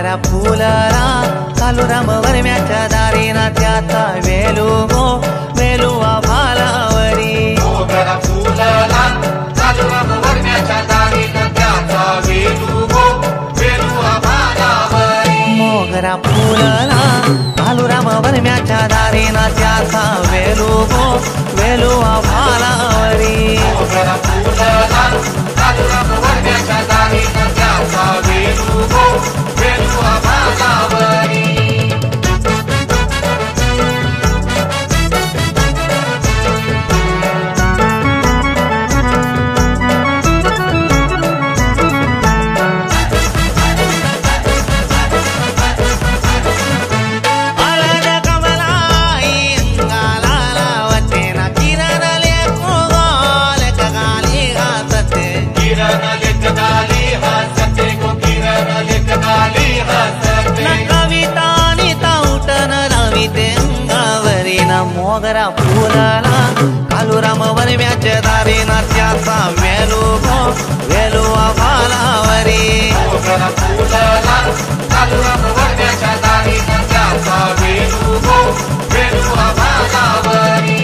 मोगरा फुलला कालू राम वरम्याच्या दारी ना त्याचा वेलू गो वेलू आभालावरी मोगरा फुलला कालू राम वरम्याच्या दारी ना त्याचा वेलू गो वेलू आभालावरी मोगरा फुलला कालू राम वरम्याच्या दारी ना त्याचा वेलू गो वेलू आभालावरी मोगरा फुलला कालू राम वरम्याच्या दारी ना त्याचा वेलू गो वेलू आभालावरी मोगरा फुलला कालू राम वरम्याच्या दारी ना त्याचा वेलू गो वेलू आभालावरी मोगरा फुलला कालू राम वरम्याच्या दारी ना त्याचा वेलू गो वेलू आभालावरी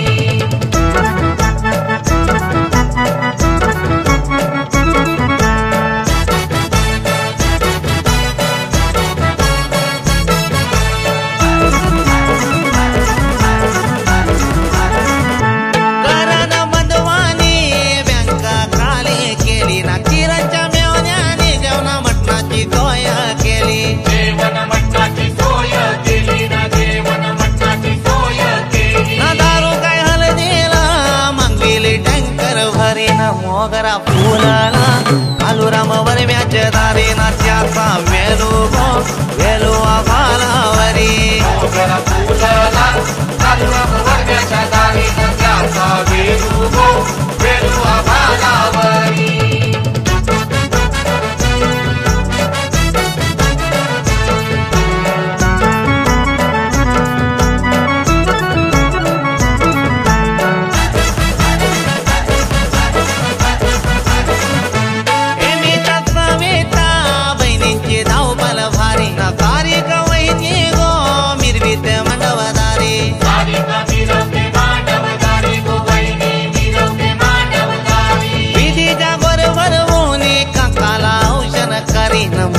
मोगरा फुलला कालू राम वरम्याच्या दारी ना त्याचा वेलू गो वेलू आभालावरी मोगरा फुलला कालू राम वरम्याच्या दारी ना त्याचा वेलू गो वेलू आभालावरी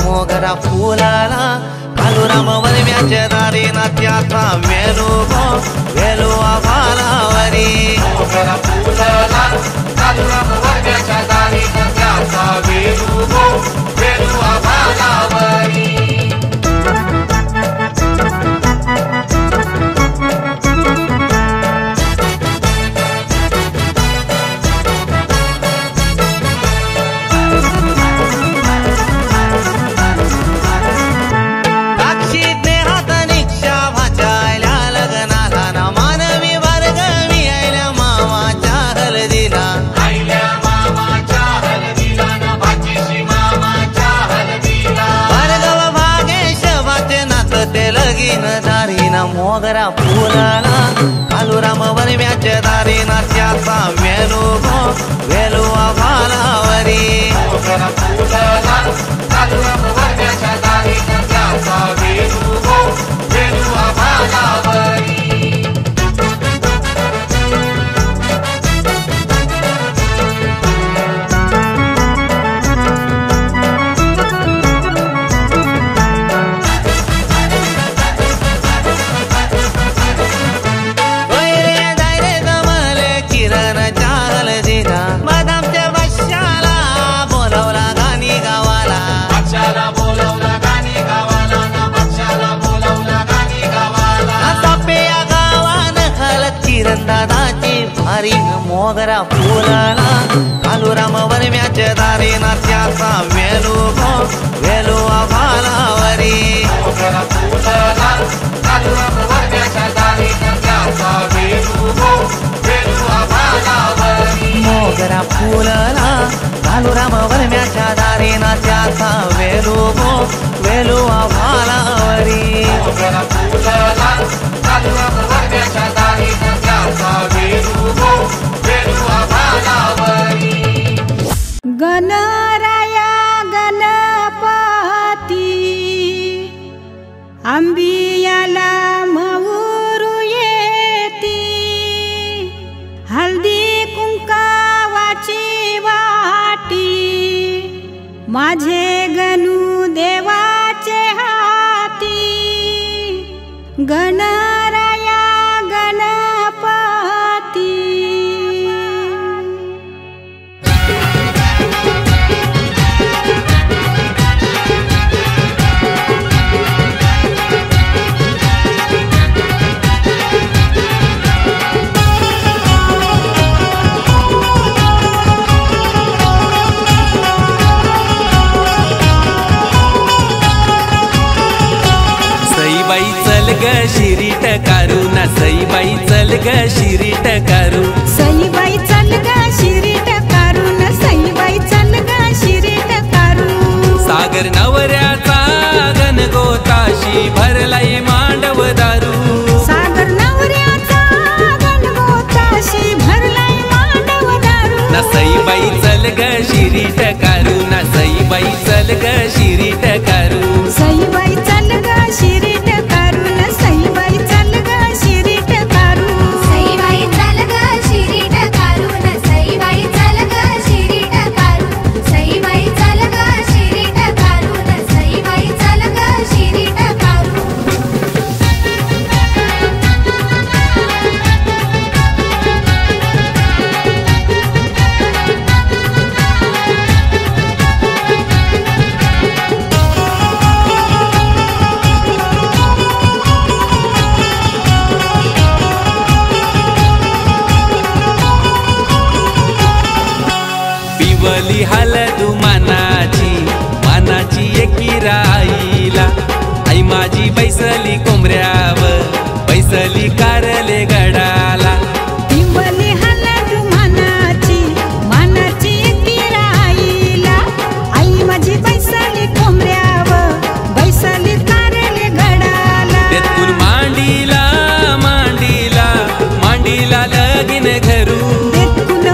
मोगरा फुलला कालू राम वरम्याच्या दारी ना त्याचा वेलू गो वेलू आभालावरी मोगरा फुलला कालू राम वरम्याच्या दारी ना त्याचा वेलू गो वेलू आभालावरी मोगरा फुलला कालू राम वरम्याच्या दारी ना त्याचा वेलू गो वेलू आभालावरी मोगरा फुलला कालू राम वरम्याच्या दारी ना त्याचा वेलू गो वेलू आभालावरी दादाची भारी मोगरा फुलला कालू राम वरम्याच्या दारी ना त्याचा वेलू गो वेलू आभालावरी मोगरा फुलला कालू राम वरम्याच्या दारी ना त्याचा वेलू गो वेलू आभालावरी मोगरा फुलला कालू राम वरम्याच्या दारी ना त्याचा वेलू गो वेलू आभालावरी मोगरा फुलला कालू राम वरम्याच्या दारी ना त्याचा वेलू गो वेलू आभालावरी गणराया गणपती आंबियाला मऊरू येती हल्दी कुंकावाची वाटी माझे गणू देवाचे हाती गणराया गणपती सईबाई चल ग शिरीट कारू ना सईबाई चल ग शिरीट कारू सईबाई चल ग शिरीट कारू न सईबाई चल ग शिरीट कारू सागर नवऱ्याचा गणगोताशी भरलाय मांडव दारू सागर नवऱ्याचा गणगोताशी भरलाय मांडव दारू ना सईबाई चल ग शिरीट कारू ना सईबाई चल ग शिरीट कारू सईबाई चल ग शिरीट कारू न सईबाई चल ग शिरीट कारू सईबाई चल ग शिरीट कारू न सईबाई चल ग शिरीट कारू सईबाई चल ग शिरीट कारू न सईबाई चल ग शिरीट कारू पिवली हलदू मानाची एकी राईला आई माझी बैसली कोंबऱ्यावर बैसली कारले गडाला पिंवली हलद मानाची एकी राईला आई माझी बैसली कोंबऱ्यावर बैसली कारले गडाला तेतून मांडीला लगीन घरू देखून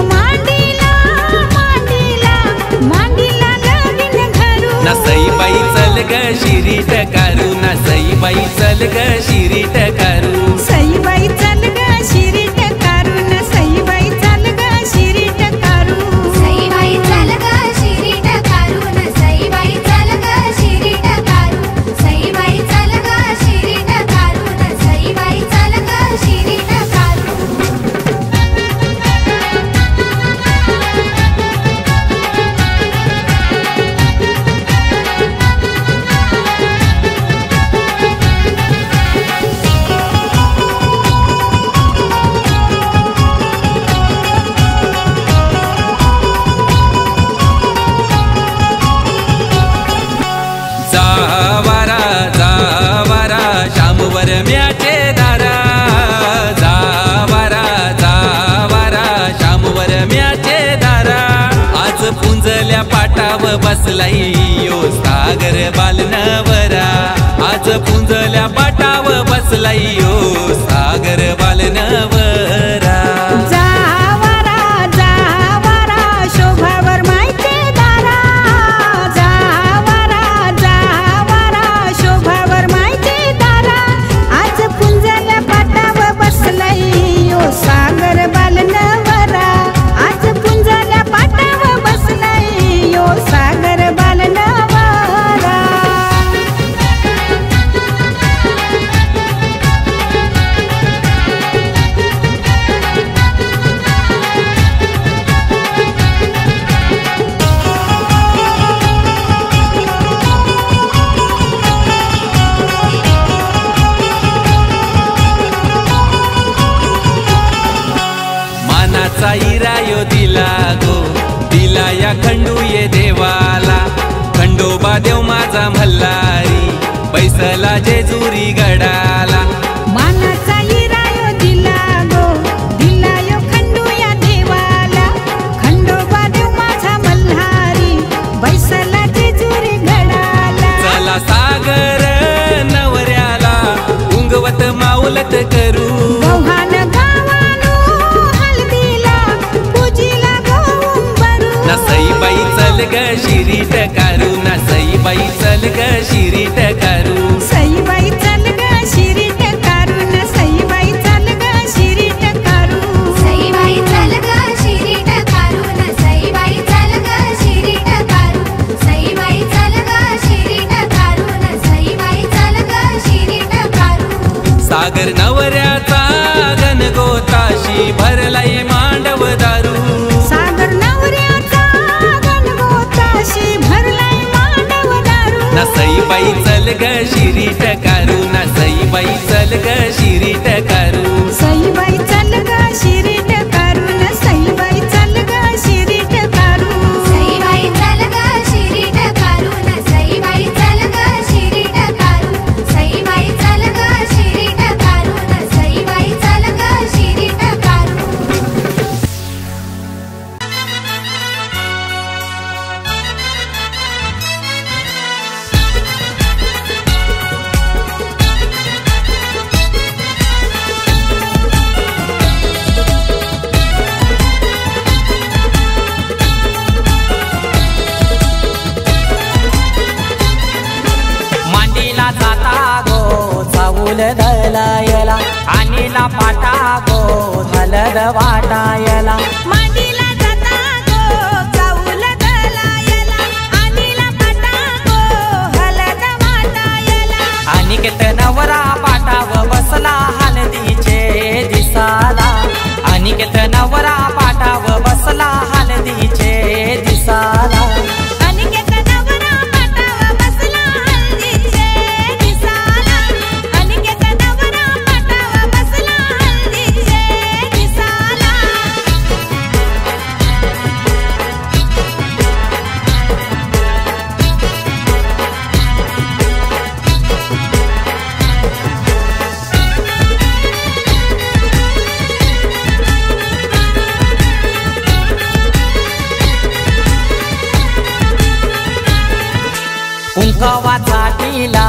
मांडीला लगीन घरू ना सईबाई चल ग शिरीट कारू ना सईबाई चल ग शिरीट कारू सईबाई चल ग शिरीट कारू न सईबाई चल ग शिरीट कारू सईबाई चल ग शिरीट कारू न सईबाई चल ग शिरीट कारू सईबाई चल ग शिरीट कारू न सईबाई चल ग शिरीट कारू जावारा श्यामवर म्याचे दारा जावारा श्यामवर म्याचे दारा आज पुंजल्या पाटाव बसलाई यो सागर बालनवरा आज पुंजल्या पाटाव बसलाई यो सागर बालनवरा जावारा शोभावर मायचे दारा जावारा शोभावर मायचे दारा आज पुंजल्या पाटावर बसलाई यो सागर बालनवरा आज पुंजल्या पाटावर बसलाई यो सागर बालनवरा मानाचा इरायो दिला या खंडू ये देवाला खंडोबा देव माझा मल्हारी बैसला जेजुरी गडाला मानाचा इरायो दिला यो खंडू या देवाला खंडोबा देव माझा मल्हारी बैसला जेजुरी गडाला चला सागर नवऱ्याला उंगवत माऊलत करू गव्हाण गावानो हळदीला पूजीला गोंबरू ना सईबाई चल ग शिरीट कारू ना सईबाई चल ग शिरीट कारू सईबाई सईबाई चल ग शिरीट कारून सईबाई चल ग शिरीट कारू सईबाई चल ग शिरीट कारून सईबाई चल ग शिरीट कारून सईबाई चल ग शिरीट कारून सईबाई चल ग शिरीट कारून सईबाई चल ग शिरीट कारून सईबाई चल ग शिरीट कारून मांडीला जाता गो चावूल दलायला आणीला पाटा गो हलद वाटायला मांडीला जाता गो चाऊल दलायला आणीला पाटा गो हलद वाटायला अनिकेत नवरा पाटाव बसला हलदीचे दिसाला अनिकेत नवरा पाटाव बसला हलदीचे दिसाला अनिकेत नवरा पाटाव बसला हळदीचे दिसाला अनिकेत नवरा पाटाव बसला हळदीचे दिसाला कुंकवाचा टिला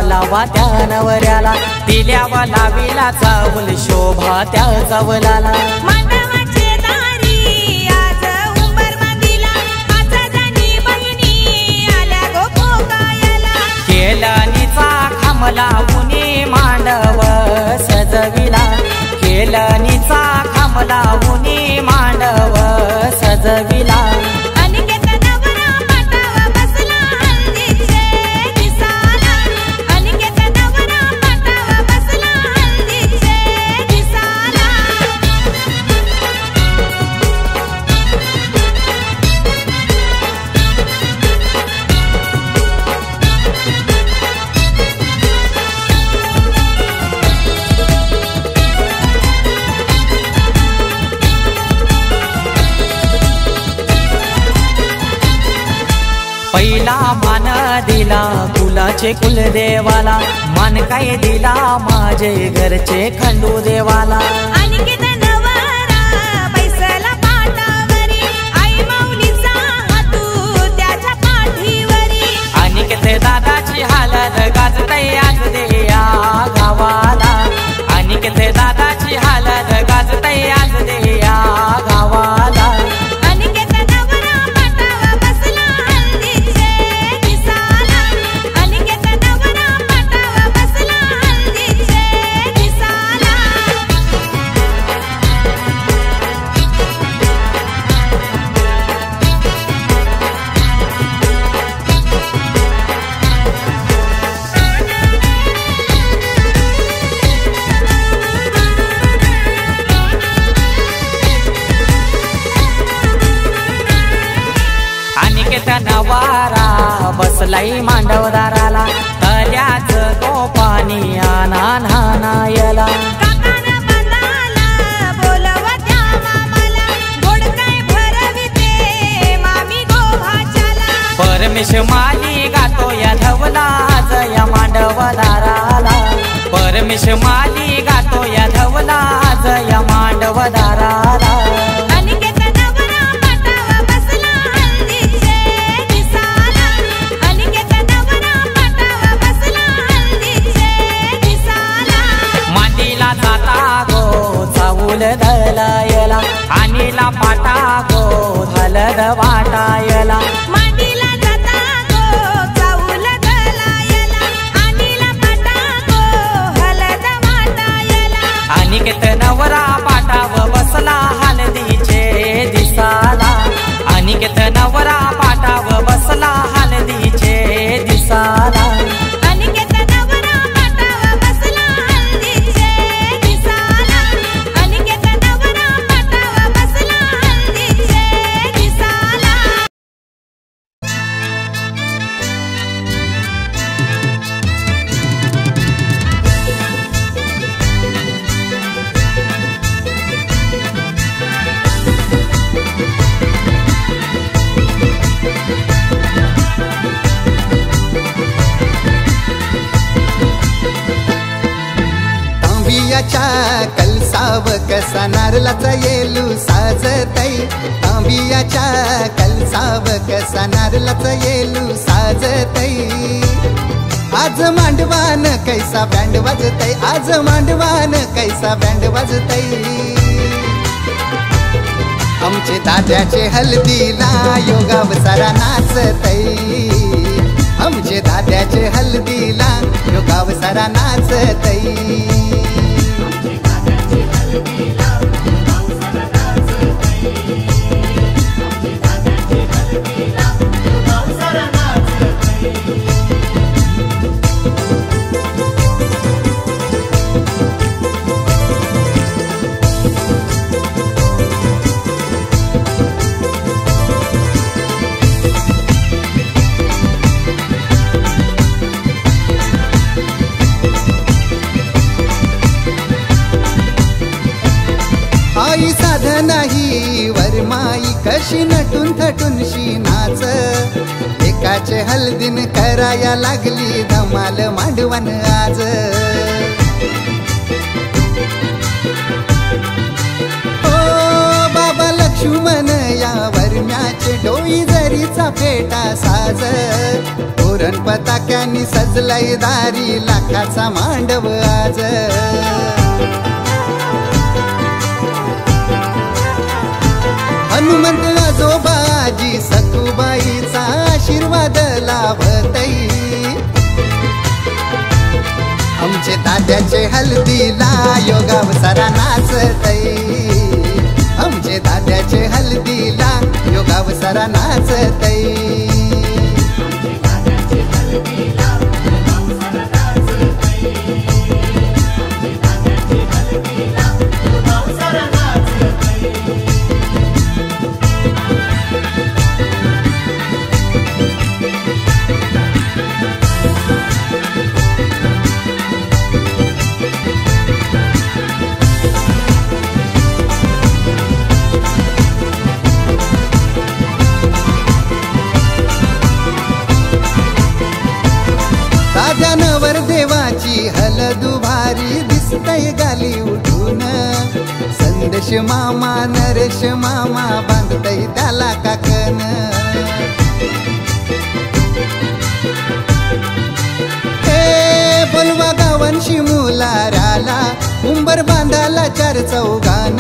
लावा त्या नवऱ्याला तिल्यावा लावीला चावल शोभा त्या चावलाला मांडवाचे दारी आज उंबर बांधिला पाच जणी बहिणी आल्या गो पोकायला केलनीचा खांबला उनी मांडव सजविला केलनीचा खांबला उनी मांडव सजविला अनिकेत नवरा पाटाव बसला हळदीचे दिसाला अनिकेत नवरा पाटाव बसला हळदीचे दिसाला पहिला मान दिला कुलाचे कुलदेवाला मान काय दिला माझे घरचे खंडू देवाला अनिकेत नवरा बैसला पाटावरी आई माऊलीचा हातू त्याच्या पाठीवरी अनिकेत दादाची हालत गाजतय आज देया गावाला अनिकेत दादाची हालत गाजतय आज देया गावाला अनिकेत नवरा पाटाव बसला हळदीचे दिसाला अनिकेत नवरा पाटाव बसला हळदीचे दिसाला अनिकेत नवारा बसलाई मांडवदाराला तल्याच तो पाणी आना नानायला काकाना बंदाला बोलवत्या मामाला गोड काय भरविते मामी गोभाच्याला परमेश माली गातो या धवला आज या मांडवदाराला परमेश माली गातो या धवला आज या मांडवदाराला अनिकेत नवरा पाटाव बसला हळदीचे दिसाला अनिकेत नवरा पाटाव बसला हळदीचे दिसाला मांडीला जाता गो चावूल दलायला आणीला पाटा गो हलद वाटायला मांडीला जाता गो चाऊल दलायला आणीला पाटा गो हलद वाटायला अनिकेत नवरा पाटाव बसला हलदीचे दिसाला अनिकेत नवरा पाटाव बसला हलदीचे दिसाला अनिकेत नवरा पाटाव बसला हळदीचे दिसाला अनिकेत नवरा पाटाव बसला हळदीचे दिसाला कसा नारळाचा येलू साजतई तांबियाच्या कलसाव कसा नारळाचा येलू साजतई आज मांडवान कैसा बँड वाजतई आज मांडवान कैसा बँड वाजतई आमचे दाद्याचे हल्दीला योगाव सारा नाचतई आमचे दाद्याचे हल्दीला योगाव सारा नाचतई आई साधं नाही वरमाई कशी नटून थटूनशी नाच एकाचे हल्दीन कराया लागली धमाल मांडवण आज ओ बाबा लक्ष्मण या वरम्याचे डोई जरीचा फेटा साज तोरण पताक्यांनी सजलाय दारी लाखाचा मांडव आज हनुमंत आजोबाजी सखुबाईचा आशीर्वाद लाभतई आमचे दाद्याचे हल्दीला योगाव सारा नाचतई आमचे दाद्याचे हल्दीला योगाव सारा नाचतई दाद्यानवर देवाची हलदू भारी दिसतय गाली उठून संदेश मामा नरेश मामा बांधतय त्याला काकन हे बोलवा गावांशी मुलाराला उंबर बांधाला चार चौगान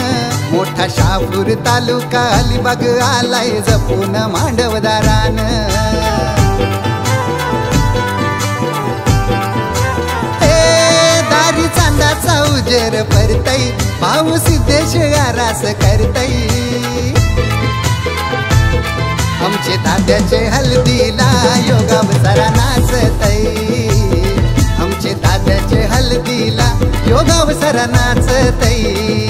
मोठा शापूर तालुका अलिबाग आलाय जपून मांडवदारान चांदाचा उजेर परतई भाऊ सिद्धेश आरास करतई आमचे दाद्याचे हल्दीला योगाव सारा नाचतई आमचे दाद्याचे हल्दीला योगाव सारा नाचतई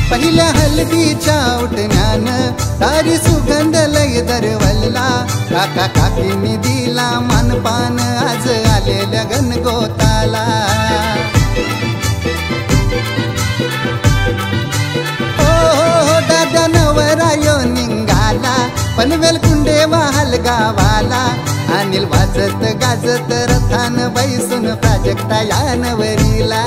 पहिल्या हल्दीच्या उठण्यान तारी सुगंध लय दरवलला काका काकीनी दिला मानपान आज आलेल्या गणगोताला ओ दादा नवरायो निघाला पनवेल कुंडे वाहल गावाला अनिल वाजत गाजत रथान बैसून प्राजक्ता या नवरीला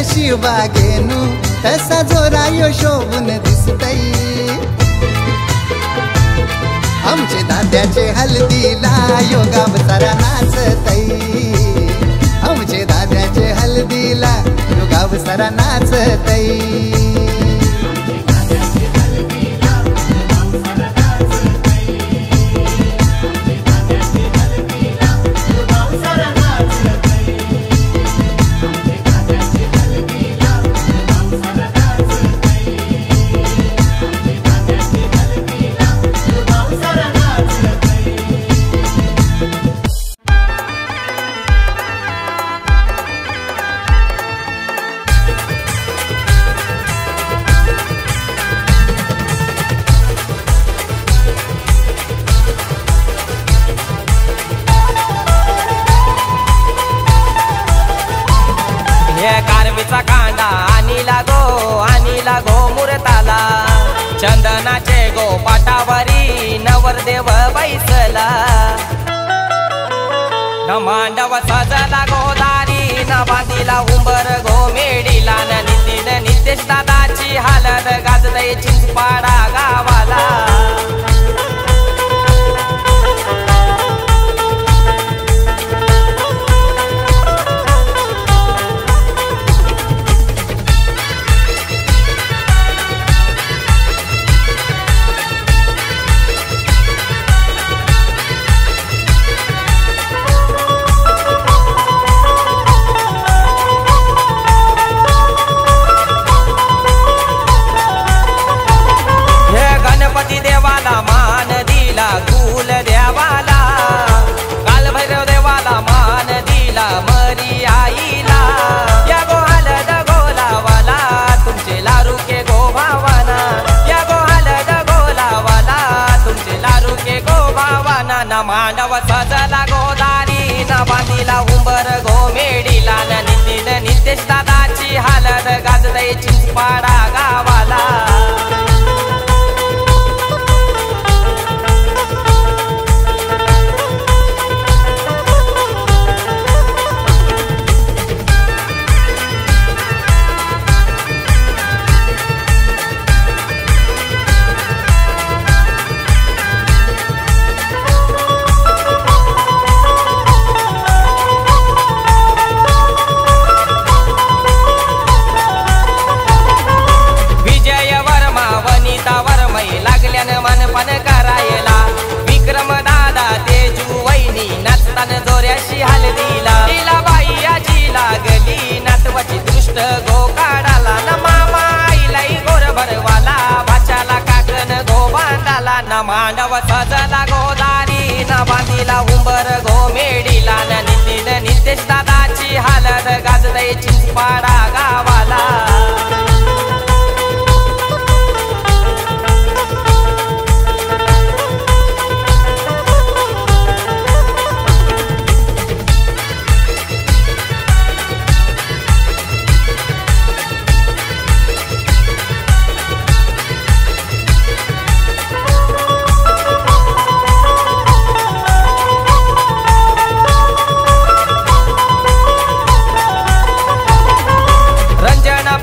शिवागेनु तसा जोरायो शोभून दिसतई आमचे दाद्याचे हल्दीला योगाव सारा नाचतई आमचे दाद्याचे हल्दीला योगाव सारा नाचतई हे कारवीचा कांदा आणि लागो मुरताला चंदनाचे गो पाटावरी नवरदेव बैसला न मांडव सजला गोदारी न बांधीला उंबर गो मेडीला न नितीन नितेश दादाची हालत गाजतय चिंचपाडा गावाला गणपती देवाला मान दिला कुल देवाला कालभैरव देवाला मान दिला मरी आईला या गो हलद गोलावाला तुमचे लारू के गो भावाना या गो हलद गोलावाला तुमचे लारू के गो भावाना न मांडव सजला गोदारी न बांधीला उंबर गो मेडीला न नितीन नितेश दादाची हालत गाजतय चिंचपाडा गावाला मनपन करायला विक्रम दादा तेजू वैनी नाचतान जोऱ्याशी हलदीला तिला बाई आजी लागली नातवाची दृष्ट गो काढाला न मामा आईलाई गोर भरवाला भाच्याला काकण गो बांधाला न मांडव सजला गोदारी न बांधीला उंबर गो मेडीला न नितीन नितेश दादाची हालत गाजतय चिंचपाडा गावाला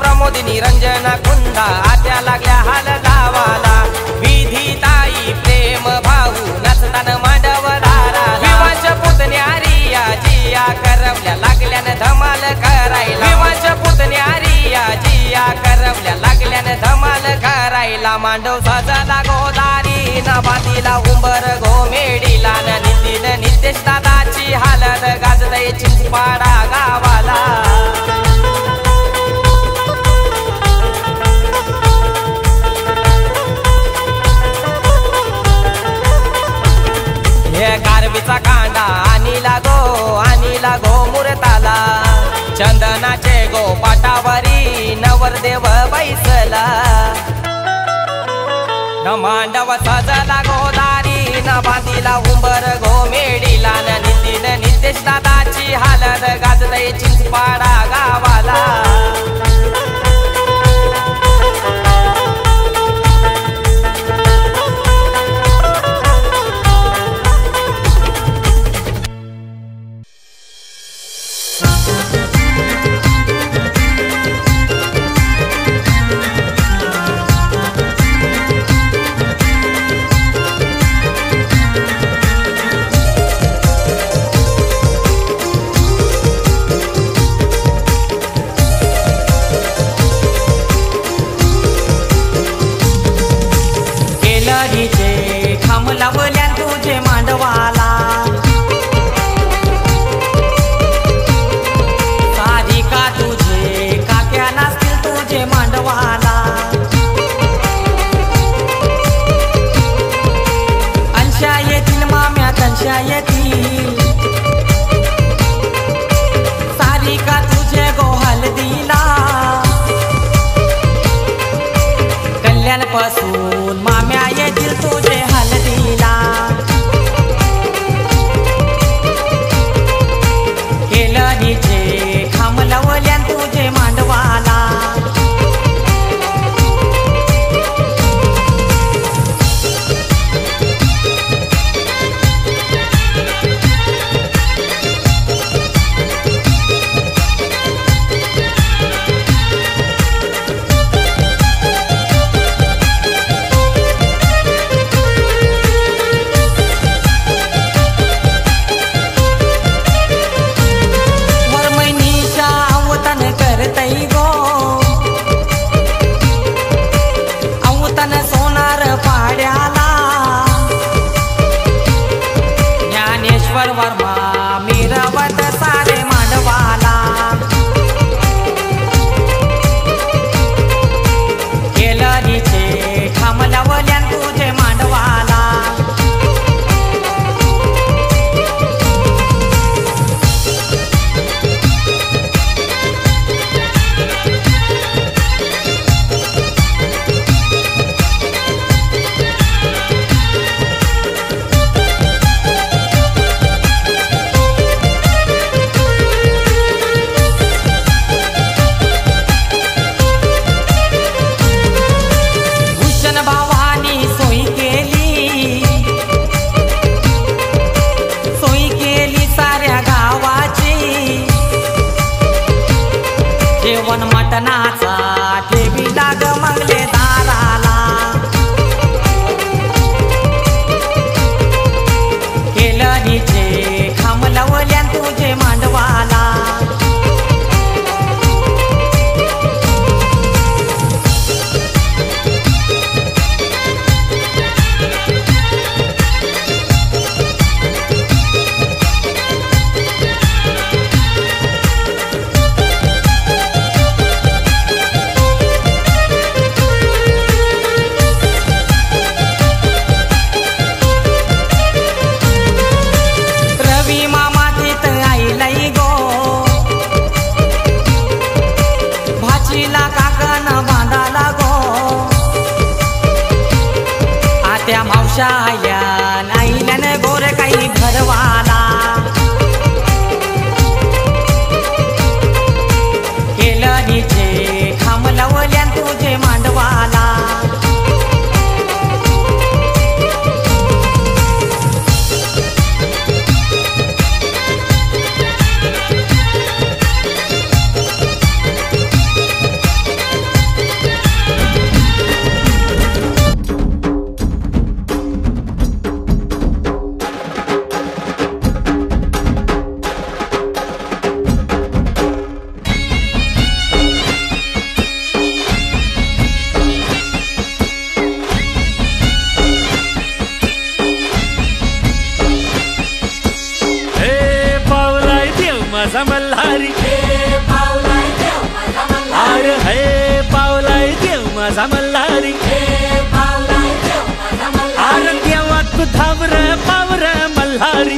प्रमोदिनी रंजना कुंदा आत्या लागल्या हाल गावाला विधी ताई प्रेम भाऊ नचतान मांडव धारा विवांच्या पुतण्या रिया जिया करवल्या लागल्यान धमाल करायला विवांच्या पुतण्या रिया जिया करवल्या लागल्यान धमाल करायला मांडव सजला गोदारी न बांधीला उंबर गो मेडीला न नितीन नितेश दादाची हालत गाजतय चिंचपाडा गावाला कारवीचा कांदा आणि लागो मुरताला चंदनाचे गो पाटावरी नवरदेव बैसला न मांडव सजला गोदारी न बांधीला उंबर गो मेडीला न नितीन नितेश दादाची हालत गाजतय चिंचपाडा गावाला जेवण मटणाचा ठेवी लाग मंगले दाराला केलं निचे खांबलवल्यान तुझे मांडवाला शाया नाईलन गोर काही घरवाला केलं निचे खांबलवल्यान तुझे मांडवाला माझा मल्हारी अरे हे पावलाय देव माझा मल्हारी अरे देवा तू धावर पावर मल्हारी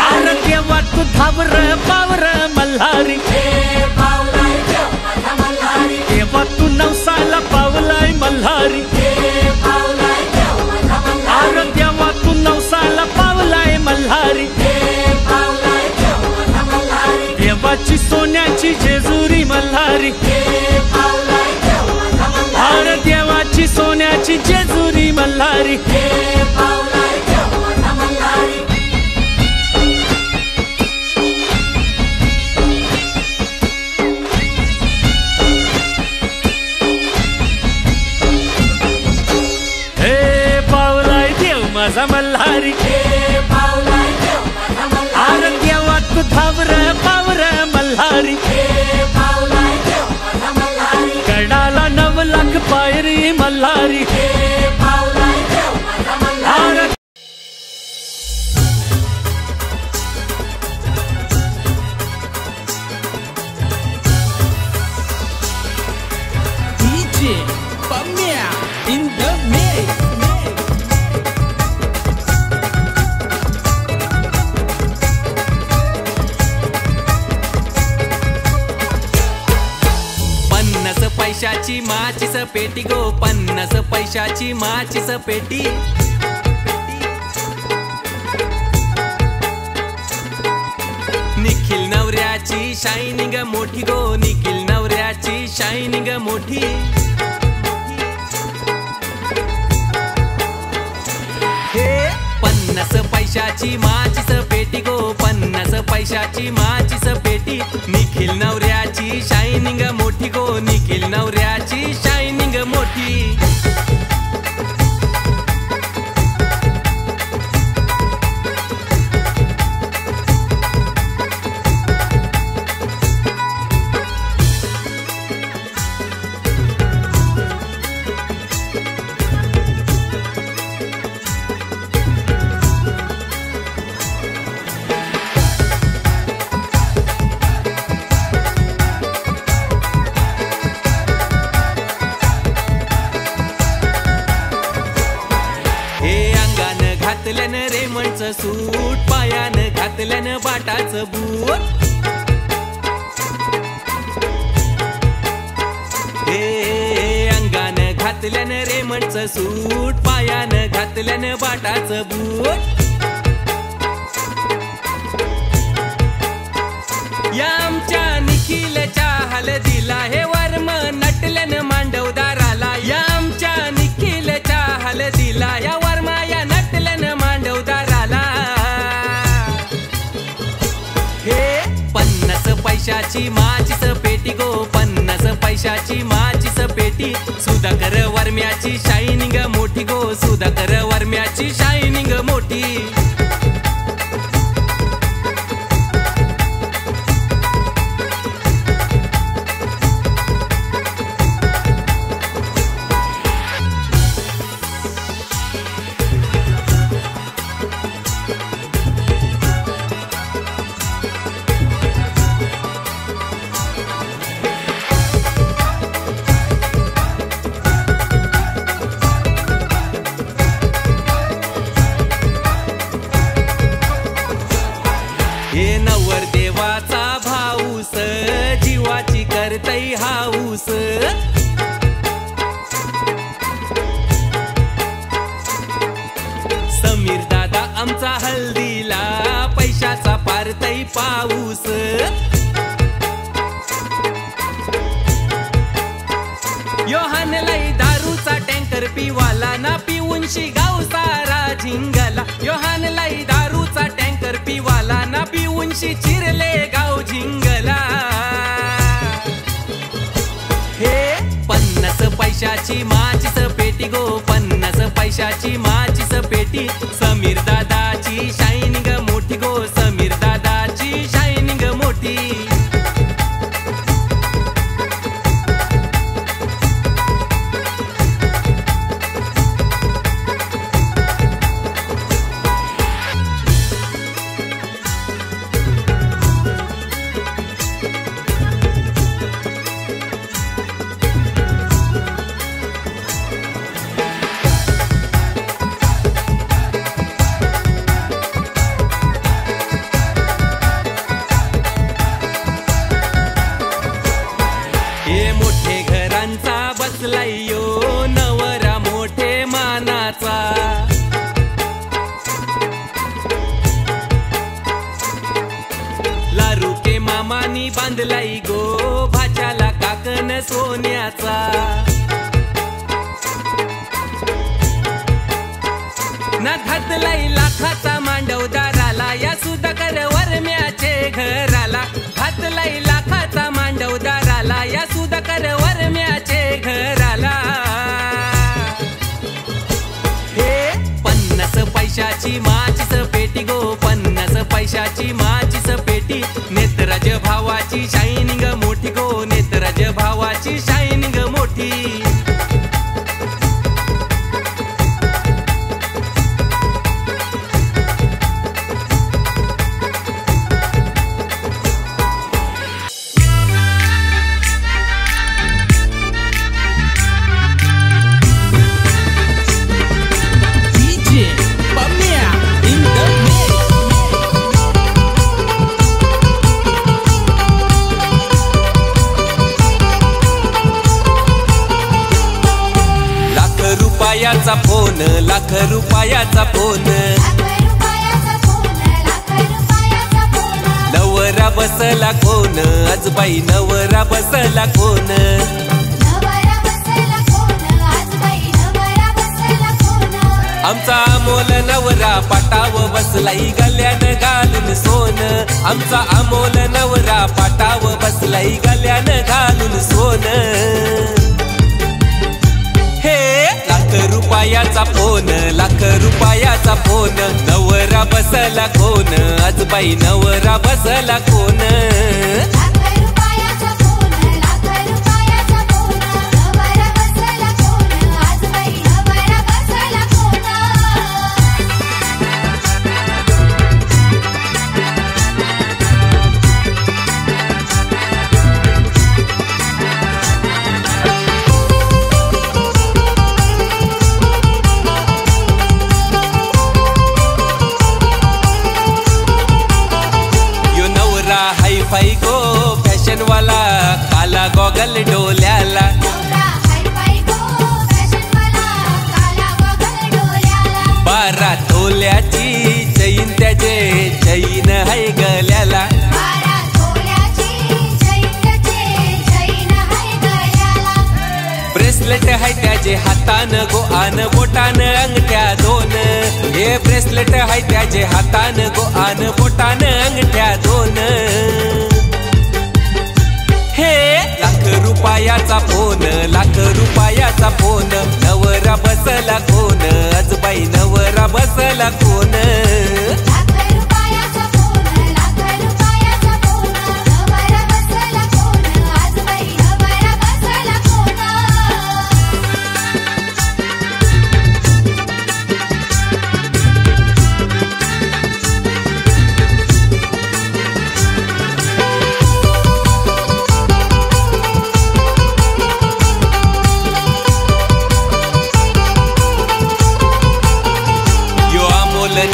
अरे देवा तू धावर पावर मल्हारी देवा तू नवसाला पावलाय मल्हारी अरे देवा तू नवसाला पावलाय मल्हारी देवाची सोन्याची जेजुरी मल्हारी अरे देवाची सोन्याची जेजुरी मल्हारी हे पावलाय देव माझा मल्हारी अरे देवा तू धावर पावर मल्हारी कडाला 9 लाख पायरी Malhari DJ Pamia in the mix. पैशाची माचीस पेटी गो 50 पैशाची माचीस पेटी निखिल नवऱ्याची शायनिंग मोठी गो निखिल नवऱ्याची शायनिंग मोठी हे 50 पैशाची माचीस पेटी गो 50 पैशाची माचीस पेटी निखिल नवऱ्याची शायनिंग मोठी गो निखिल नवऱ्याची शायनिंग मोठी घातल्यान रेमंडचं सूट पायानं घातल्यान बाटाचं बूट हे अंगानं घातल्यान रेमंडचं सूट पायानं घातल्यान बाटाचं बूट या आमच्या निखिलच्या हलदीला हे वर्म नटल्यान मांडवदाराला या आमच्या निखिलच्या हलदीला या वर्मा या नटल्यान मांडवदाराला हे 50 पैशाची माचीस पेटी गो, 50 पैशाची माचीस पेटी. सुधाकर वर्म्याची शायनिंग मोठी गो, सुधाकर वर्म्याची शायनिंग मोठी. हे नवर देवाचा भाऊस, जीवाची करतई हाऊस. समीर दादा आमचा हल्दीला, पैशाचा पारतई पाऊस. योहान लई दारूचा टँकर पिवाला, ना पिऊनशी गाव सारा झिंगला. योहान लई दारूचा टँकर पिवाला, ना पिऊनशी चिरले गाव झिंगला. हे 50 पैशाची माचीस पेटी गो, 50 पैशाची माचीस पेटी. समीर दादाची शायनिंग मोठी गो, समीर दादाची शायनिंग मोठी. हे मोठे घरांचा बसलाय यो, नवरा मोठे मानाचा. लारू के मामानी बांधलाई गो, भाच्याला काकन सोन्याचा. ना घातलाई लाखाचा मांडवदाराला, या सुधाकर वर्म्याचे घराला. घातलाई लाखाचा मांडवदाराला, या सुधाकर वर्म्याचे घराला. हे 50 पैशाची माचीस पेटी गो, 50 पैशाची माचीस पेटी. नेत्रराज भावाची शायनिंग मोठी गो, नेत्रराज भावाची शायनिंग मोठी. DJ Pamia in the mix. Lakh रुपयाचा फोन, लाख रुपयाचा फोन. नवरा बसला कोण, आजबाई नवरा बसला कोण. आमचा अमोल नवरा पाटाव बसलाई, गल्यान घालून सोन. आमचा अमोल नवरा पाटाव बसलाई, गल्यान घालून सोन. हे लाख रुपयाचा फोन, लाख रुपयाचा फोन. नवरा बसला कोण, आजबाई नवरा बसला कोण. हायफाय गो फॅशन वाला, काला गॉगल डोल्याला. बारा तोल्याची चैन त्याचे, चैन हाय गल्याला. ब्रेसलेट हाय त्याचे हातान गो, आन बोटान अंगठ्या दोन. हे ब्रेसलेट हाय त्याचे हातान गो, आन बोटान अंगठ्या दोन. रुपयाचा फोन, लाख रुपयाचा फोन, नवरा बसला कोण, आजबाई नवरा बसला कोण. लाख रुपयाचा फोन, लाख रुपयाचा फोन, नवरा बसला कोण, आजबाई नवरा बसला कोण.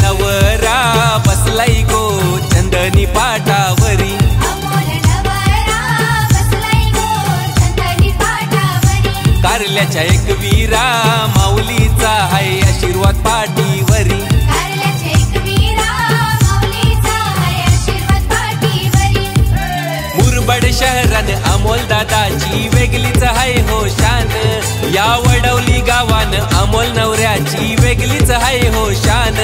नवरा बसलाई गो चंदनी पाटावरी, अमोल नवरा बसलाई गो चंदनी पाटावरी. कारल्याच्या एक वीरा माऊलीचा हाय आशीर्वाद पाठीवरी. कारल्याच्या एक वीरा माऊलीचा हाय आशीर्वाद पाठीवरी. मुरबाड शहरान अमोल दादाची वेगळीच हाय हो शान, या वडवली गावान अमोल नवऱ्याची वेगळीच हाय हो शान.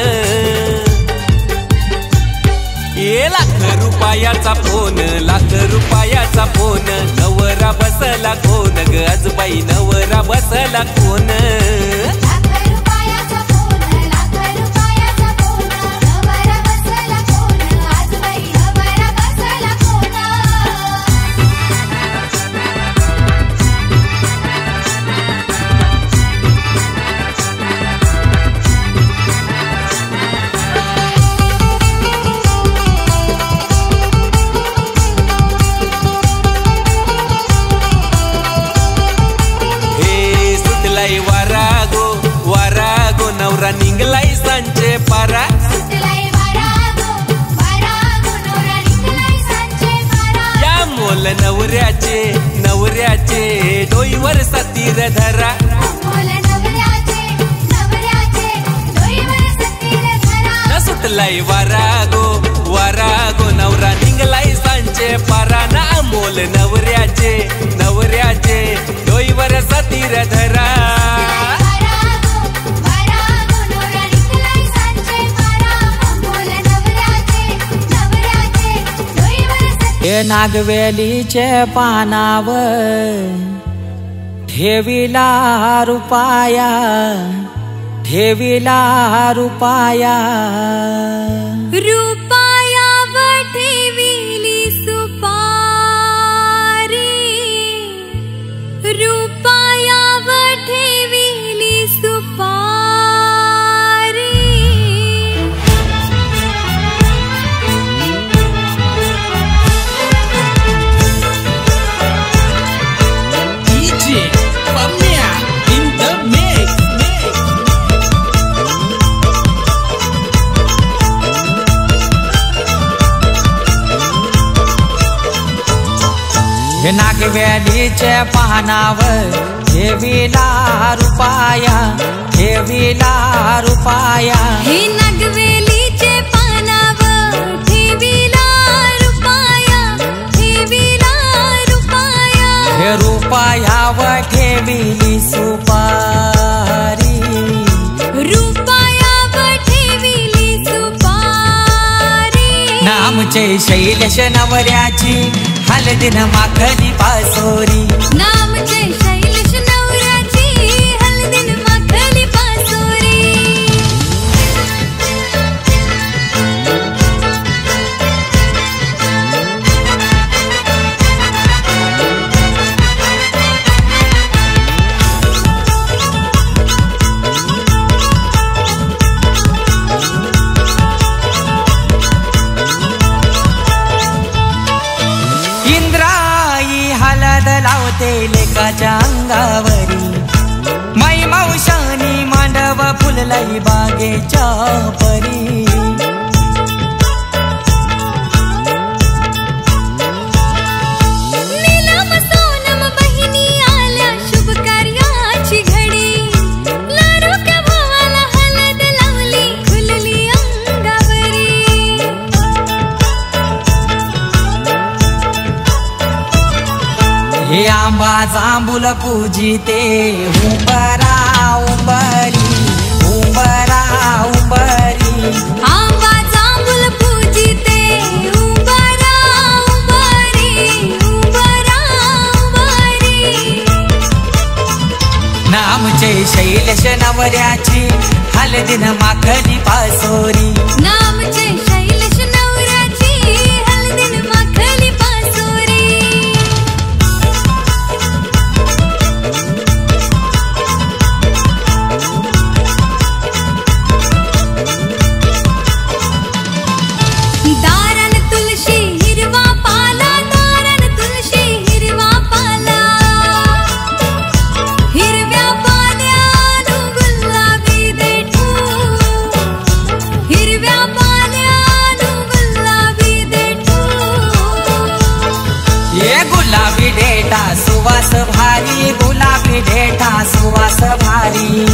ये लाख रुपयाचा फोन, लाख रुपयाचा फोन, नवरा बसला कोण ग, आजबाई नवरा बसला कोण. लाख रुपयाचा फोन, लाख रुपयाचा फोन, नवरा बसला कोण, आजबाई नवरा बसला कोण. नवरा निघलाई सांचे पारा, सुटलाई वारागो, वारागो नवरा निघलाई सांचे पारा. या मोल नवऱ्याचे नवऱ्याचे डोईवर सतीर धरा. अमोल नवऱ्याचे नवऱ्याचे डोईवर सतीर धरा. सुटलाई वारागो वारागो नवरा निघलाई सांचे पारा, ना अमोल नवऱ्याचे नवऱ्याचे डोईवर सतीर धरा. हे नागवेलीचे पानावर ठेविला रुपाया, ठेविला रुपाया. रुपाया व ठेविली सुपारी, रुपाया व ठेविली सुपारी. DJ Pamia in the mix. हे नागवेलीचे पानावर ठेविला रुपाया, ठेविला रुपाया. हे नागवेलीचे पानावर ठेविला रुपाया, ठेविला रुपाया. हे रुपायावर ठेविली सुपारी, रुपायावर ठेविली सुपारी. नामचे शैलेश नवऱ्याची हलदिन माखली पासोरी. नामचे शैलेश नवऱ्याची हलदिन माखली पासोरी. इंद्राई हलद लावते लेकाच्या अंगावरी, मै मावशानी मांडव फुललाई बागेच्या परी. नीलम सोनम बहिणी आल्या शुभ कार्याची घडी. लाडूच्या भावाला हलद लावली खुलली अंगावरी. हे आंबा जांभूल पूजिते उंबरा उंबरी, उंबरा उंबरी. आंबा जांभूल पूजिते उंबरा उंबरी, उंबरा उंबरी. शैलेश नवऱ्याची हलदीन माखली पासोरी नामचे शैलेश नवऱ्याची हलदीन माखली पासोरी दारन तुळशी हिरवा पाला दारन तुळशी हिरवा पाला हिरव्या पाल्यानु गुलाबी देठू हिरव्या पाल्यानु गुलाबी देठू ये गुलाबी डेटा सुवास भारी गुलाबी डेटा सुवास भारी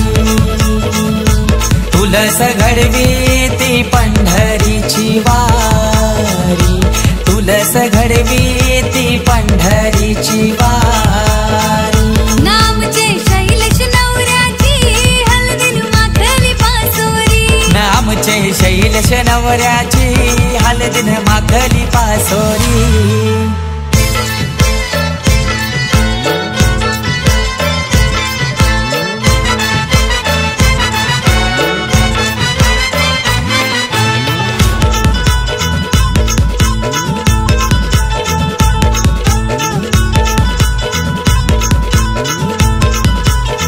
तुलस घडवी ती पंढरीची वारी तुलस घडवी ती पंढरीची वारी नामचे शैलेश नवऱ्याची हलदीन माखली पासोरी नामचे शैलेश नवऱ्याची हलदीन माखली पासोरी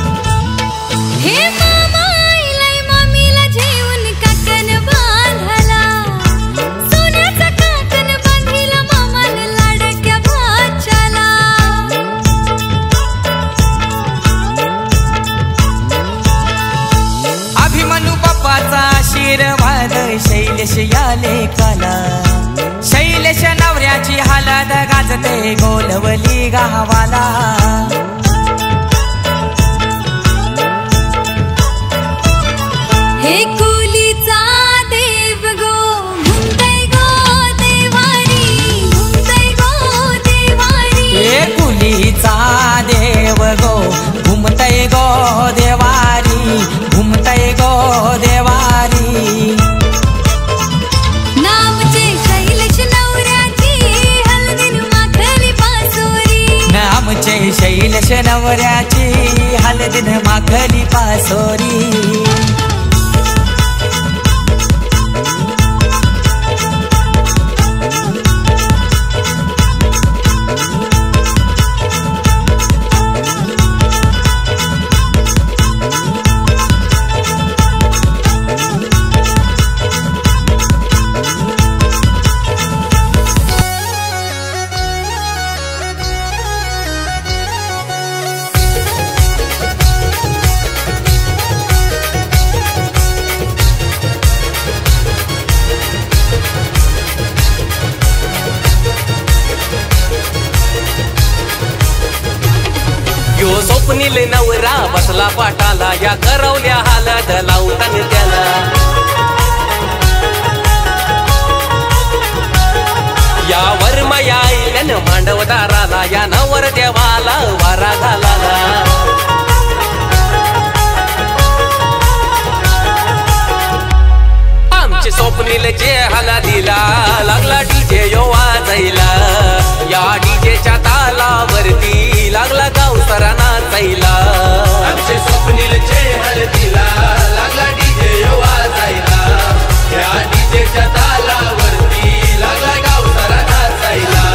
हे मामा आईलाय मम्मीला जेवून काकण बांधला सोन्याचा काकण बांधिला मामान लाडक्या भाच्याला अभिमन्यू बाप्पाचा आशीर्वाद शैलेश या लेकाला शैलेश नवऱ्याची हलद गाजते गोलवली गावाला हे कुलीचा देव गो घुमतय गो देवारी घुमतय गो देवारी हे कुलीचा देव गो घुमतय गो देवारी घुमतय गो देवारी नामचे शैलेश नवऱ्याची हलदीन माखली पासोरी नामचे शैलेश नवऱ्याची हलदीन माखली पासोरी यो स्वप्नील नवरा बसला पाटाला या करवल्या हालद लावतान त्याला या वर्मया आईल्यान मांडवदाराला या नवर देवाला वारा घालाला आमचे स्वप्नील जे हाला दिला लागला डीजे यो वाजायला या डीजेच्या तालावरती लागला गावसरा नाचायला आमचे स्वप्नील जे हळदीला लागला डीजे वाजायला या डीजेच्या तालावरती लागला गावसरा नाचायला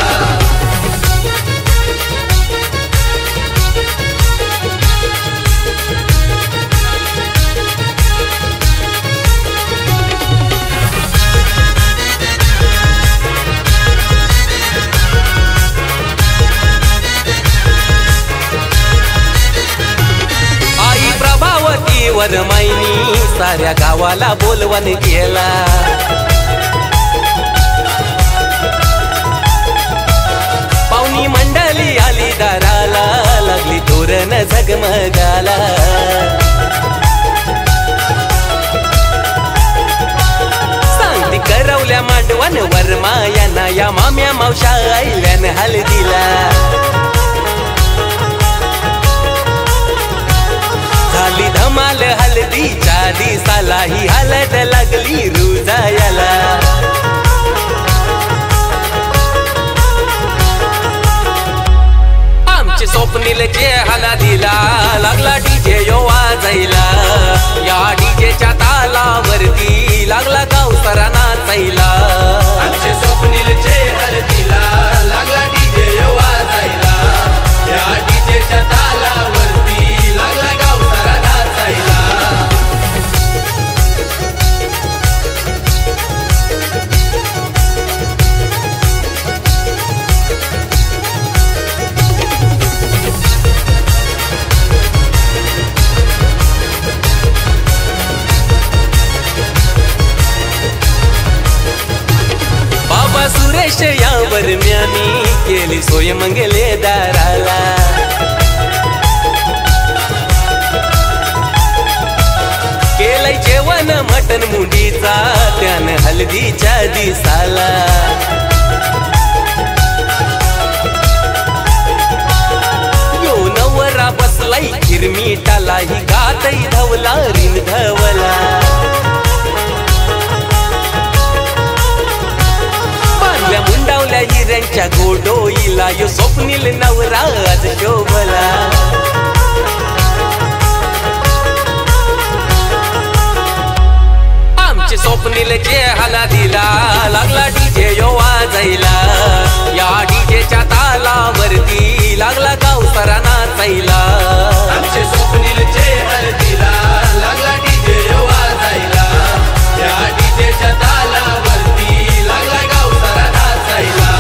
वरमाईनी साऱ्या गावाला बोलवण केला पाहुणी मंडळी आली दाराला लागली तोरण झगमगाला सांगती करवल्या मांडवण वरमायाना या माम्या मावशा आईल्यान हळदीला झाली धमाल हळदीच्या दिसाला ही हळद लागली रुजायाला आमचे स्वप्नील जे हाला दिला लागला डीजे यो वाजायला नाचायला या डीजेच्या तालावरती लागला गावसारा नाचायला आमचे स्वप्नीलचे हळदीला लागला डीजे वाजायला या डीजेच्या तालावरती लागला गावसारा नाचायला सुरेश यावर म्यानी केली सोय मंगले दाराला केलंय जेवण मटण मुंडीचा त्यानं हळदीच्या दिसाला यो नवरा बसलाई हिरमीटाला ही गातई धवला रिन धवला मुंडावल्या हिऱ्यांच्या गोडोईला यो स्वप्नील नवरा आज शोभला आमचे स्वप्नीलचे हळदीला लागला डीजे यो वाजायला या डीजेच्या तालावरती लागला गावसारा नाचायला आमचे स्वप्नीलचे हळदीला लागला डीजे वाजायला या डीजेच्या तालावरती लागला गावसारा नाचायला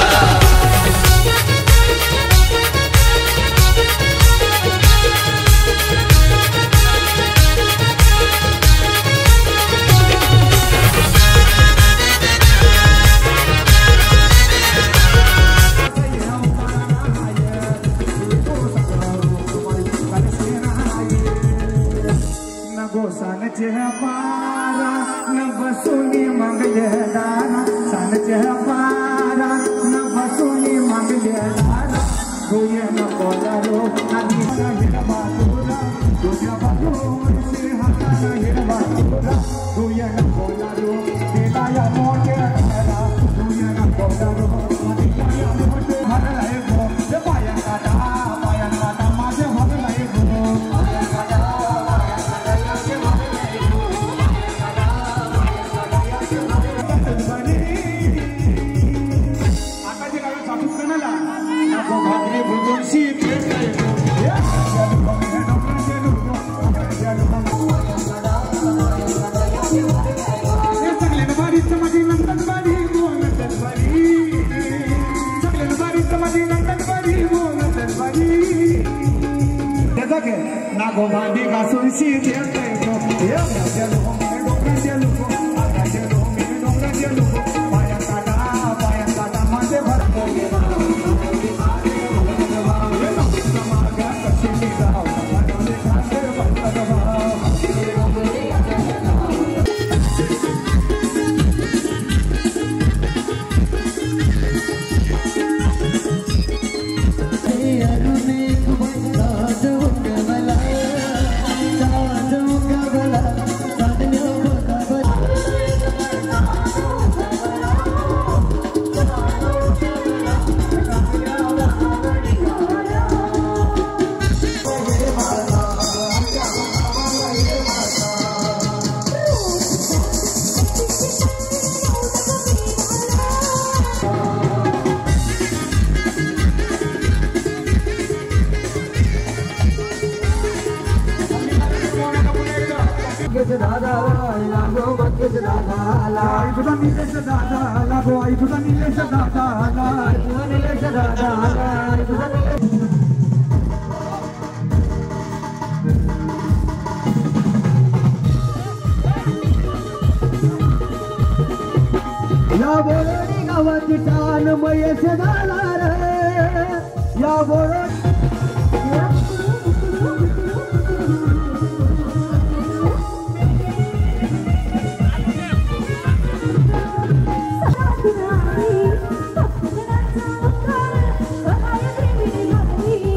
या बोरडी गावाची शान मयेश झाला रे या बोरडी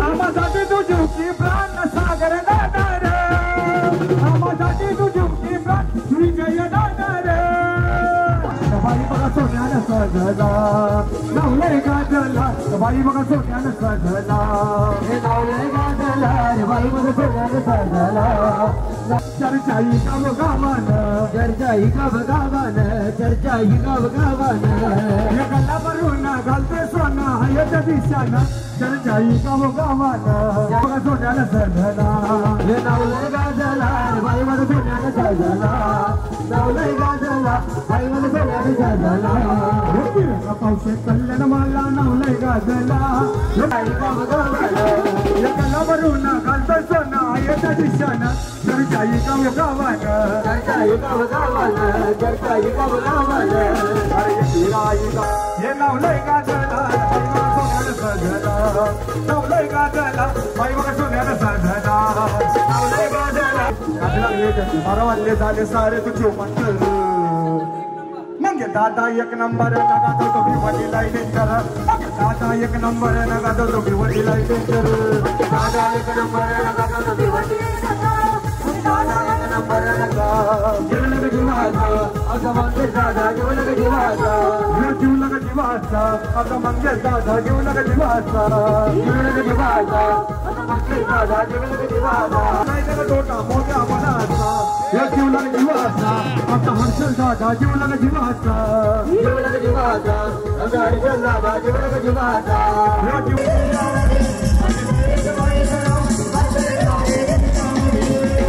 आम्हासाठी तू झुकी प्राण सागर दादा रे आम्हासाठी तू झुकी प्राण श्रीजय दादा रे बाई बघा सोन्यानं सजला लावलंय गाजला बाई बघा सोन्यानं सजला हे लावलंय गाजला रे बाई बघा सोन्यानं सजला चर्चा ही गावगावान चर्चा ही गावगावान चर्चा ही गावगावान एकाला भरून घालते सोना हयच्या दिशानं चर्चा ही गावगावान बघा सोन्याला सजला हे नावलंय गाजला बाई मला सोन्याला सजला नावलंय गाजला बाई मला सोन्याला सजला पावसे कल्याण मला नावलंय गाजला एकाला भरून घालते सोना हयच्या दिशानं चर्चा ही गावगावान चर्चा ही गावगावान चर्चा ही गावगावान हे नावलंय गाजला नावलंय गाजला बाई बघा सोन्याला साधला नावलंय गाजला बारा वाजले झाले सारे तुझे म्हणत मग दादा एक नंबर नका तो तुम्ही वडीला डेंजर दादा एक नंबर नका तो तुम्ही वडीला डेंजर दादा एक नंबर नका तो तुम्ही वडीला दादा एक नंबर नका जीवलग जीवाचा अगं मंगे दादा जीवलग जीवाचा जीवलग जीवाचा अगं मंगे दादा जीवलग जीवाचा जीवलग जीवाचा अगं मंगे दादा जीवलग जीवाचा नाही तर तोटा मोठ्या मनाचा या जीवलग जीवाचा आता हर्षल दादा जीवलग जीवाचा जीवलग जीवाचा अगं हर्षल दादा जीवलग जीवाचा या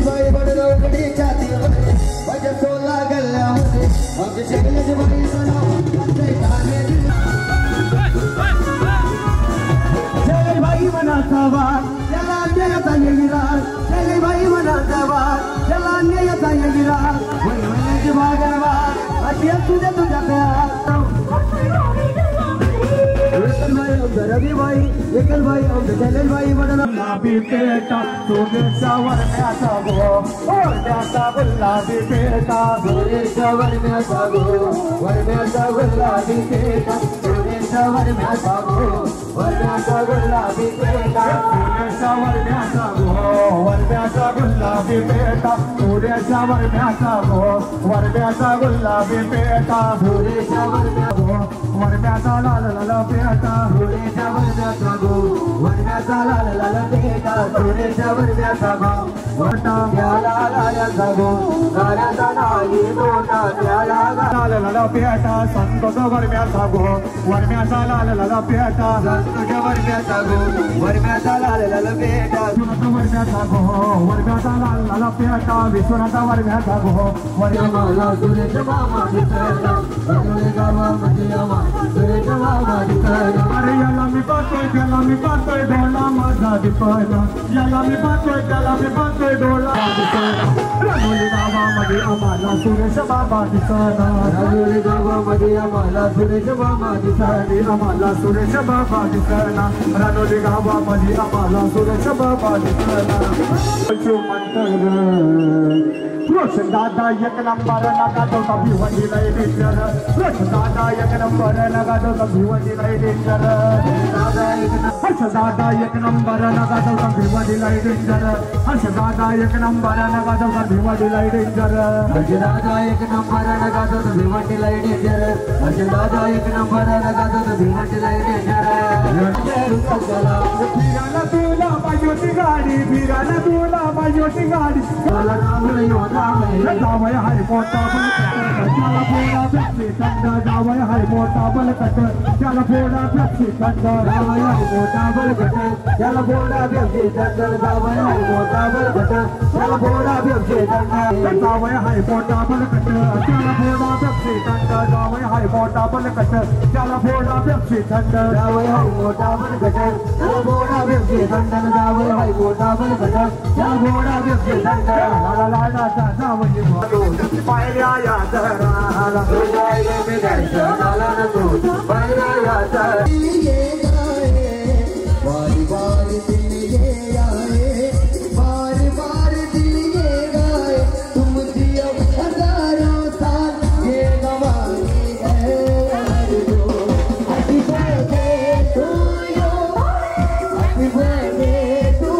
बाई बडगडी जाती माझ्या सोला गल्ल्यामध्ये आमच्या शेगल्याचे बाई जय बाई मनाचा वाद त्याला अन्यायाचा विराज जय बाई मनाचा वाद त्याला अन्यायाचा विराज महिन्याची भागवाद अशी तुझ्या तुझ्या रविबाई एकलबाई जलेलबाई गुलाबी पेटा सोनेशावर म्याचा गो वरम्याचा गुलाबी पेटा सोनेशावर म्याचा गो वरम्याचा गुलाबी पेटा सोनेशावर म्याचा गो वरम्याचा गुलाबी पेटा सोनेशावर म्याचा गो वरम्याचा गुलाबी पेटा सोनेशावर म्याचा गो वरम्याचा गुलाबी पेटा सोनेशावर म्या गो वरम्याचा लाल लाल पेटा सोनेशा वरम्याचा गो वरम्याचा लाल लाल पेटा सोनेशा वरम्याचा गो वरटा प्याला लाल्याचा गो गाण्याचा नाही मोठा प्याला लाल लाल पेटा संतोष वरम्याचा गो वरम्याचा लाल लाल पेटा संतोष वरम्याचा गो वरम्याचा लाल लाल पेटा वरम्याचा गो वरम्याचा लाल लाल पेटा विश्वनाथा वरम्याचा गो वरम्याला सुरेश मामा दिसला अरे गावा मध्ये आवा सुरेश मामा दिसला अरे याला मी पाहतोय डोला माझा दिसला याला मी पाहतोय त्याला मी पाहतोय डोला रानोली गावामध्ये आम्हाला सुरेश बाबा दिसला रानोली गावामध्ये आम्हाला सुरेश बाबा दिसला आम्हाला सुरेश बाबा दिसला रानोली गावामध्ये आम्हाला सुरेश बाबा दिसला रोशन दादा एक नंबर नका तो कभी वडीला डेंजर रोशन दादा एक नंबर नका तो कभी वडीला डेंजर हर्ष दादा एक नंबर नका तो कभी वडीला डेंजर हर्ष दादा एक नंबर नका तो कभी वडीला डेंजर हर्ष दादा एक नंबर नका तो कभी वडीला डेंजर हर्ष दादा एक नंबर नका तो कभी वडीला डेंजर फिरायला तुला पाहिजे होती गाडी फिरायला तुला पाहिजे होती गाडी मला जावय हाय मोठा त्याला फोडा पेप्सी थंड जावय हाय मोठा बलकट त्याला फोडा पेप्सी थंड जावय हाय मोठा बलकट त्याला फोडा पेप्सी थंड जावय हाय मोठा बलकट त्याला फोडा पेप्सी थंड जावय हाय मोठा बलकट त्याला फोडा पेप्सी थंड जावय हाय मोठा बलकट त्याला फोडा पेप्सी थंड जावय हाय मोठा बलकट त्याला फोडा पेप्सी थंड जावय हाय मोठा बलकट त्याला फोडा पेप्सी थंड ला ला ला पायऱ्या या जरा तुझ्या मी दर्शनाला नको पायऱ्या या जरा बारी बारी दिल ये आए बारी बारी दिल ये गाए तुम जियो हजारों साल ये गवाही है जो happy birthday to you happy birthday to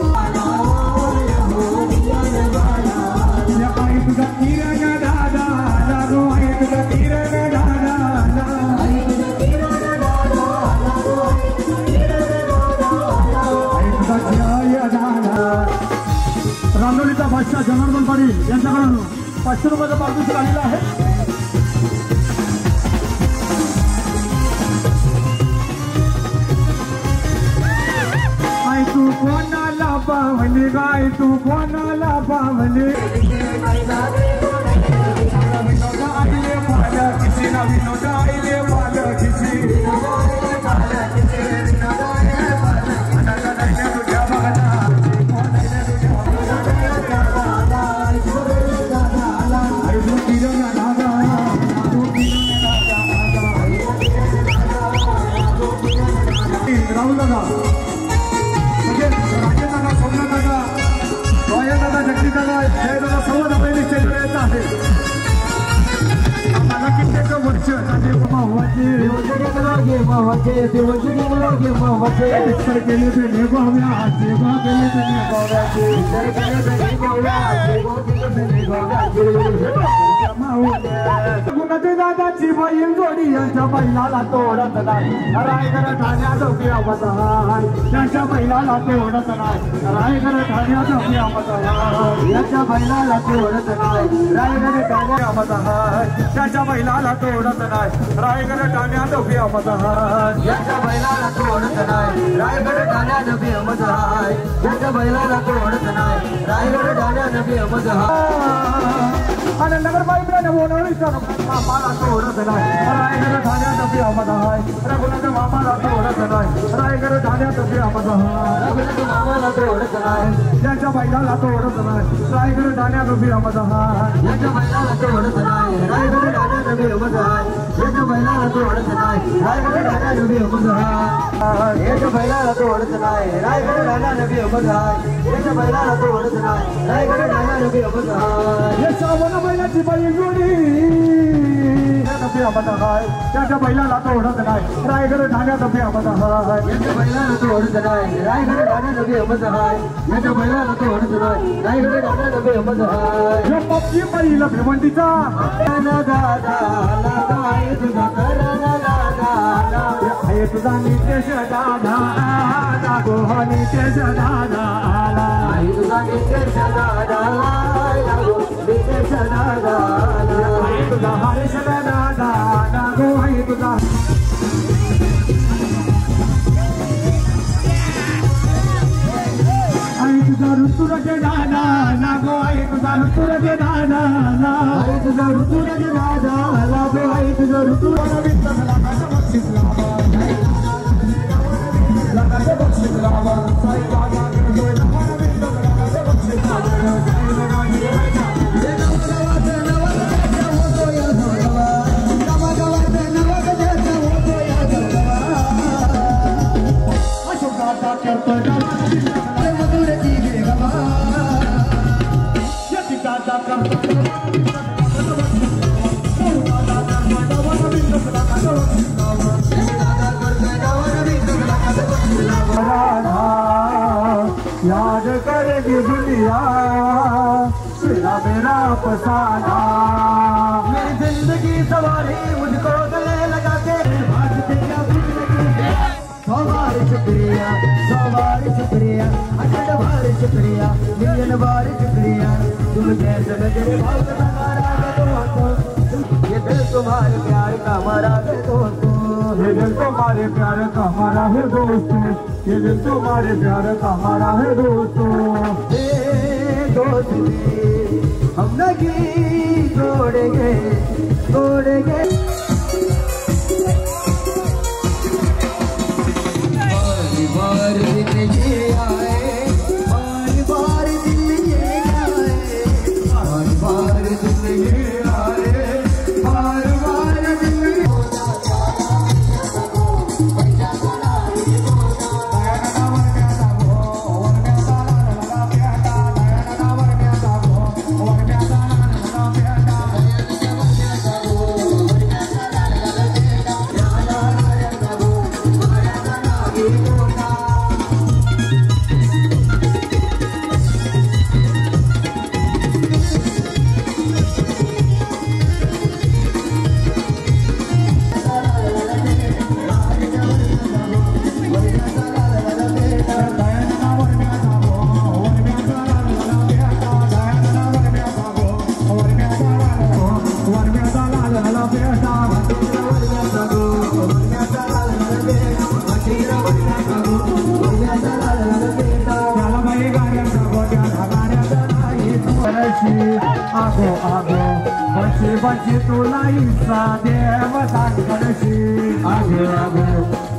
बादशाह जनार्दन पाटील यांच्याकडून 500 रुपयाचा पारितोषिक आलेला आहे. आई तू कोणाला पावली गाय तू कोणाला पावली राहुल दादा म्हणजे राजेश दादा सोमनाथ दादा रॉयल दादा जगदीश दादा जय दादा सर्व आपले स्टेजवर येत आहे. मला कित्येक वर्ष केले ते नेगोव्या सेवा केले ते गुणाची दादाची बहीण जोडी यांच्या बैलाला तोडत नाही रायगड ठाण्यात फिरवत आहे त्यांच्या बैलाला तोडत नाही रायगड ठाण्यात फिरवत आहे यांच्या बैलाला तोडत नाही रायगड ठाण्यात आहे त्याच्या बैलाला तोडत नाही रायगड ठाण्यात फिरवत आहे यांच्या बैलाला तोडत नाही रायगड ठाण्यात फिरवत आहे यांच्या बैलाला तोडत नाही रायगड ठाण्यात फिरवत आहे. आणि नगरपालिकेने बोलवलं मामाला तोडत नाही रायगड ठाण्यात फिरवत आहे रघुनाथ मामाला तोडत नाही रायगड ठाण्यात फिरवत आहे रघुनाथ मामाला तोडत नाही त्यांच्या बैलाला तोडत नाही रायगड ठाण्यात फिरवत आहे यांच्या बैलाला तोडत नाही रायगड ठाण्यात फिरवत आहे यांच्या बैलाला तोडत नाही रायगड ठाण्यात फिरवत आहे यांच्या बैलाला तोडत नाही रायगड ठाण्यात फिरवत आहे यांच्या बैलाला तोडत नाही रायगड ठाण्यात फिरवत आहे. बैलाची बाई जोडी त्याच्या बैलाला तोडत नाही रायगड ठाण्यात फिरवत आहे यांच्या बैलाला तोडत नाही रायगड ठाण्यात फिरवत आहे यांच्या बैलाला तोडत नाही रायगड ठाण्यात फिरवत आहे. पप्पी बैल भिवंडीचा तुझा नितेश दादा गोहा नितेश दादा तुझा नितेश दादा नितेश दादा तुझा हरेश दादा गोहा तुझा आई तुझा ऋतुराज दादा नागो आई तुझा ऋतुराज दादा आई तुझा ऋतुराज दादा लागो आई तुझा ऋतुराज बक्षीस याद करेगी दुनिया तेरा मेरा अफसाना मेरी जिंदगी सवारी मुझको गले लगा के सवारी शुक्रिया अखंड भारी शुक्रिया मिलियन बारी शुक्रिया तुम जैसे नजरे ये दिल तुम्हारे प्यार का हमारा है दोस्तों ये दिल तुम्हारे प्यार का हमारा है दोस्तों ये दिल तुम्हारे प्यार का हमारा है दोस्तों हम नहीं छोड़ेंगे बार दिन ये आए बार दिन ये आए बार दिन ये आए बार दिन बचे तुला इसा देव सांगणशी आगे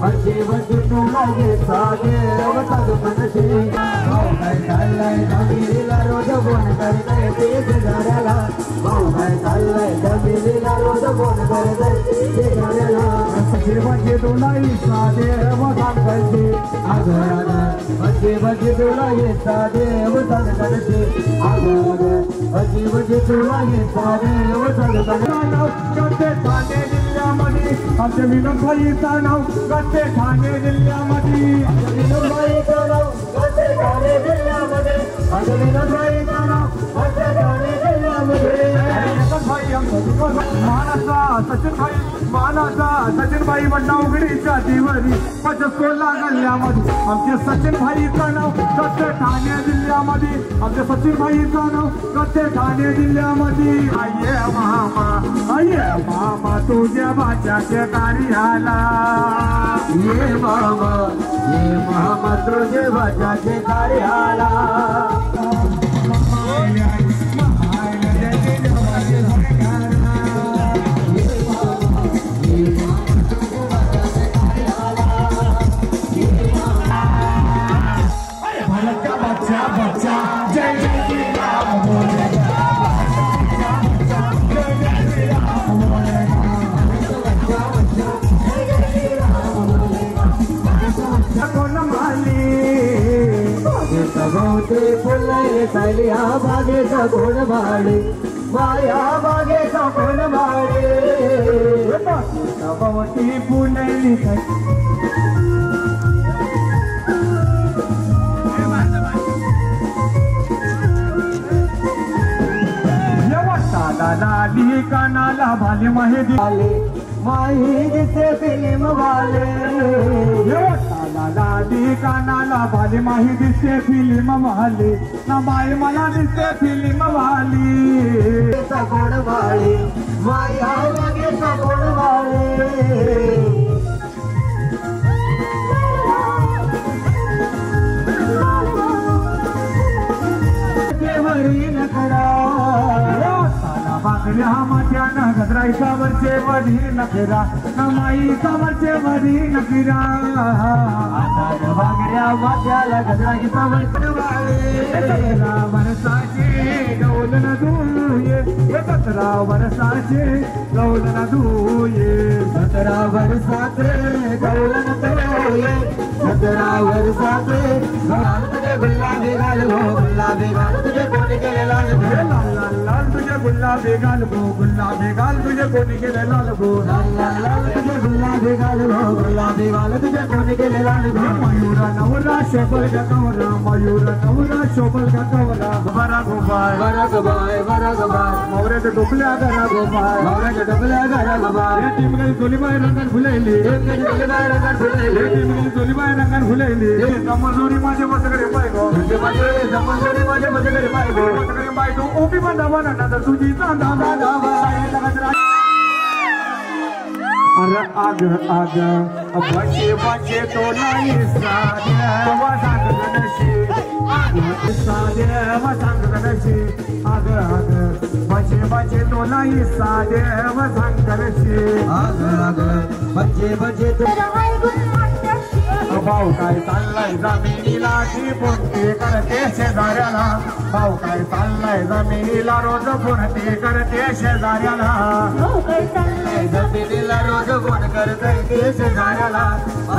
आगे बचे तुला इसा देव सांगणशी भाऊ काय चाललंय जमिनीला रोज फोन करताय ते शेजाऱ्याला भाऊ काय चाललंय जमिनीला रोज फोन करताय ते शेजाऱ्याला बचे तुला इसा देव सांगणशी आगे आगे बचे तुला इसा देव सांगणशी आगे आगे बचे तुला इसा देव गते ठाणे जिल्ह्यामध्ये आमचे विनोदभाईचं नाव गते ठाणे जिल्ह्यामध्ये विनोदभाईचं नाव गते ठाणे जिल्ह्यामध्ये विनोदभाईचं नाव गते ठाणे जिल्ह्यामध्ये भाई मानाचा सचिनभाई वड्डावगडीच्या देवरी पचस्कोला गल्ल्यामध्ये आमचे सचिनभाईचं नाव गते ठाणे जिल्ह्यामध्ये आमचे सचिनभाईचं नाव गते ठाणे जिल्ह्यामध्ये आये मामा तुझ्या बाच्याच्या कार्याला ये मामा तुझ्या बाच्याच्या कार्याला बच्चा जय जय राम बोलेगा गवते फुलले सायलिया बागेचा कोण भाडे माया बागेचा कोण भाडे गवती फुलली लाली कानाला भाले माहे दिले माही जिसे फिल्म वाले लाली कानाला भाले माही दिसे फिल्म वाले ना बाई मला दिसे फिल्म वाली सगोड वाले माया लागे सगोड वाले बांगड्या माथ्यानं गजराईचा वरचे वरी नखरा नमाईचा वरचे वरी नखरा बांगड्या माथ्याला गजराईचा वरचे वर्षाचे गौलन धुये 17 वर्षाचे गौलन धुये 17 वर्षाचे गौलन धुये 17 वर्षाचे तुझे गुलाबी घालवो गुलाबी घाल तुझे कोणी केले लाल लाल तुझे गुलाबी घालवो गुलाबी घाल तुझे कोणी केले लाल लाल तुझे गुलाबी घालवो गुलाबी घाल तुझे कोणी केले लाल मयूर नवरा शोभल का कवरा मयूर नवरा शोभल का कवरा बरा गोबाय मोरे डोकल्या घरा गोबाय मोरे डोकल्या घरा गोबाय टीम गली जोलीबाई रंगात फुलेली टीम गली जोलीबाई रंगात फुलेली समजोरी माझे वसगडे पायगो समजोरी माझे वसगडे पायगो वसगडे पायगो ओपी बंदावा ना तुझी चांदा दादा अरे आग आग बचे बचे तो नाही साध्या सांगणशी साध्या सांगणशी आग आग बचे बचे तो नाही साध्या सांगणशी आग आग बचे बचे तो भाऊ काय चाललाय जमिनीला ती पुरते करते शेजाऱ्याला भाऊ काय चाललाय जमिनीला रोज पुरते करते शेजाऱ्याला भाऊ काय चाललाय जमिनीला रोज गुण करते शेजाऱ्याला